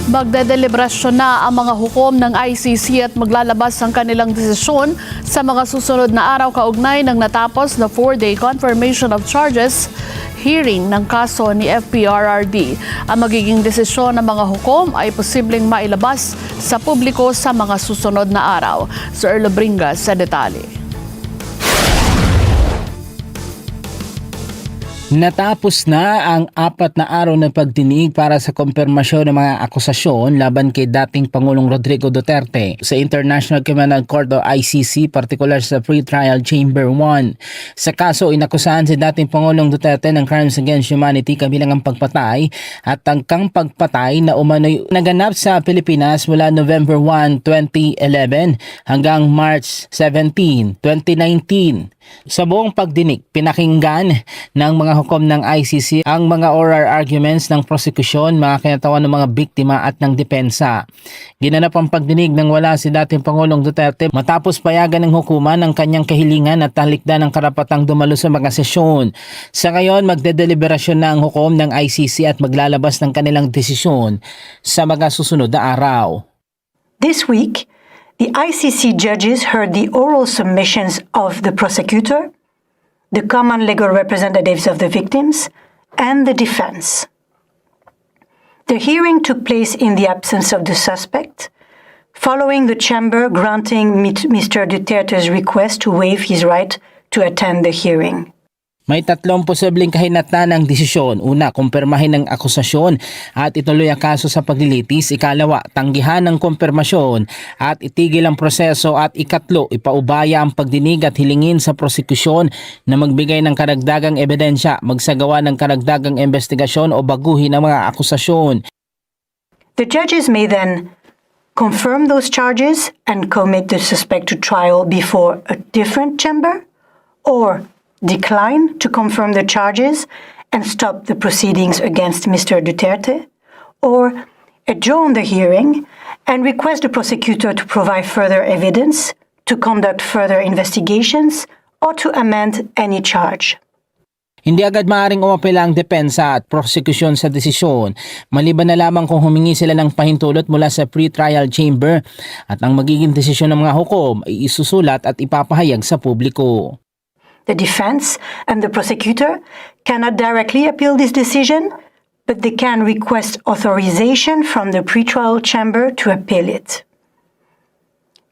Magdedeliberasyon na ang mga hukom ng ICC at maglalabas ang kanilang desisyon sa mga susunod na araw kaugnay ng natapos na 4-day confirmation of charges hearing ng kaso ni FPRRD. Ang magiging desisyon ng mga hukom ay posibleng mailabas sa publiko sa mga susunod na araw. Sir Erlo Bringas sa detalye. Natapos na ang 4 na araw na pagdinig para sa kumpirmasyon ng mga akusasyon laban kay dating Pangulong Rodrigo Duterte sa International Criminal Court o ICC, partikular sa Pre-Trial Chamber 1. Sa kaso, inakusahan si dating Pangulong Duterte ng crimes against humanity kabilang ang pagpatay at tangkang pagpatay na umano'y naganap sa Pilipinas mula November 1, 2011 hanggang March 17, 2019. Sa buong pagdinig, pinakinggan ng mga hukom ng ICC ang mga oral arguments ng prosekusyon, mga kinatawan ng mga biktima at ng depensa. Ginanap ang pagdinig nang wala si dating Pangulong Duterte matapos payagan ng hukuman ang kanyang kahilingan at talikdan ng karapatang dumalo sa mga sesyon. Sa ngayon, magdedeliberasyon na ang hukom ng ICC at maglalabas ng kanilang desisyon sa mga susunod na araw. This week, the ICC judges heard the oral submissions of the prosecutor, the common legal representatives of the victims, and the defense. The hearing took place in the absence of the suspect, following the chamber granting Mr. Duterte's request to waive his right to attend the hearing. May 3 posibleng kahinatnan ng desisyon. Una, kumpirmahin ng akusasyon at ituloy ang kaso sa paglilitis. Ikalawa, tanggihan ng kumpirmasyon at itigil ang proseso. At ikatlo, ipaubaya ang pagdinig at hilingin sa prosekusyon na magbigay ng karagdagang ebidensya, magsagawa ng karagdagang investigasyon o baguhin ang mga akusasyon. The judges may then confirm those charges and commit the suspect to trial before a different chamber, or decline to confirm the charges and stop the proceedings against Mr. Duterte, or adjourn the hearing and request the prosecutor to provide further evidence, to conduct further investigations, or to amend any charge. Hindi agad maaaring umapela ang depensa at prosekusyon sa desisyon, maliban na lamang kung humingi sila ng pahintulot mula sa pre-trial chamber at ang magiging desisyon ng mga hukom ay isusulat at ipapahayag sa publiko. The defense and the prosecutor cannot directly appeal this decision, but they can request authorization from the pretrial chamber to appeal it.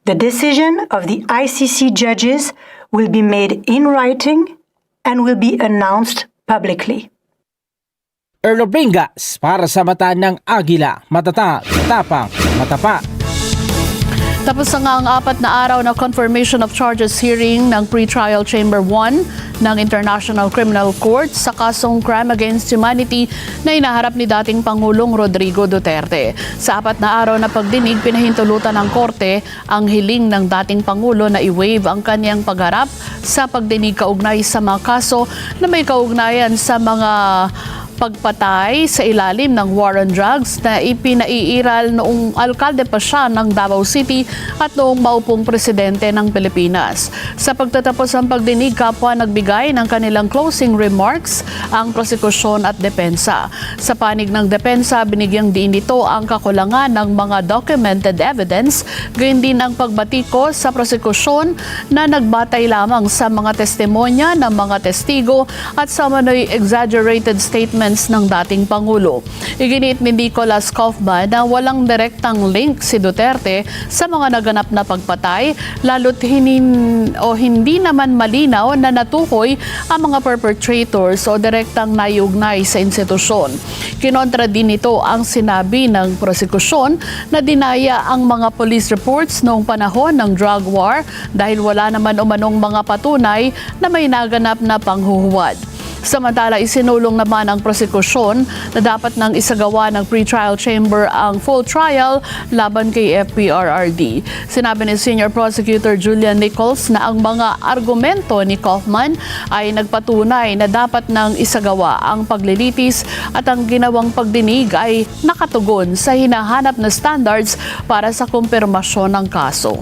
The decision of the ICC judges will be made in writing and will be announced publicly. Erlo Bringas para sa Mata ng Agila, matatag, tapang, matapat. Tapos na nga ang 4 na araw na confirmation of charges hearing ng Pre-Trial Chamber 1 ng International Criminal Court sa kasong crime against humanity na inaharap ni dating Pangulong Rodrigo Duterte. Sa 4 na araw na pagdinig, pinahintulutan ng korte ang hiling ng dating Pangulo na i-waive ang kanyang pagharap sa pagdinig kaugnay sa mga kaso na may kaugnayan sa mga pagpatay sa ilalim ng war on drugs na ipinaiiral noong alkalde pa siya ng Davao City at noong maupong presidente ng Pilipinas. Sa pagtatapos ng pagdinig, kapwa nagbigay ng kanilang closing remarks ang prosekusyon at depensa. Sa panig ng depensa, binigyang diin nito ang kakulangan ng mga documented evidence, gayon din ang pagbatiko sa prosekusyon na nagbatay lamang sa mga testimonya ng mga testigo at sa manoy exaggerated statements ng dating Pangulo. Iginit ni Nicholas Kaufman na walang direktang link si Duterte sa mga naganap na pagpatay, lalo't hindi naman malinaw na natukoy ang mga perpetrators o direktang naiugnay sa institusyon. Kinontra din nito ang sinabi ng prosekusyon na dinaya ang mga police reports noong panahon ng drug war dahil wala naman umanong mga patunay na may naganap na panghuhuwad. Samantala, isinulong naman ang prosekusyon na dapat nang isagawa ng pre-trial chamber ang full trial laban kay FPRRD. Sinabi ni Senior Prosecutor Julian Nichols na ang mga argumento ni Kaufman ay nagpatunay na dapat nang isagawa ang paglilitis at ang ginawang pagdinig ay nakatugon sa hinahanap na standards para sa kumpirmasyon ng kaso.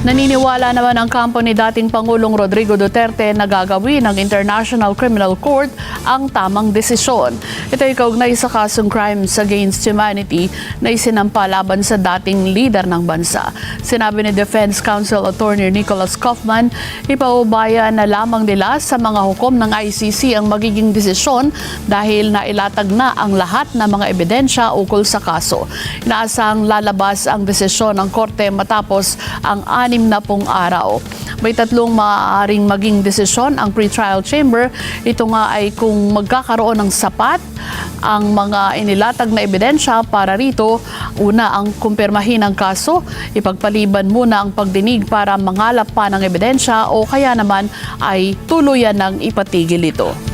Naniniwala naman ang kampo ni dating Pangulong Rodrigo Duterte na gagawin ng International Criminal Court ang tamang desisyon. Ito ay kaugnay sa kasong crimes against humanity na isinampa laban sa dating leader ng bansa. Sinabi ni Defense Counsel Attorney Nicholas Kaufman, ipaubaya na lamang nila sa mga hukom ng ICC ang magiging desisyon dahil nailatag na ang lahat ng mga ebidensya ukol sa kaso. Inaasahang lalabas ang desisyon ng korte matapos ang 60 araw. May tatlong maaaring maging desisyon ang pretrial chamber. Ito nga ay kung magkakaroon ng sapat ang mga inilatag na ebidensya para rito. Una, ang kumpirmahin ang kaso, ipagpaliban muna ang pagdinig para mangalap pa ng ebidensya o kaya naman ay tuluyan ng ipatigil ito.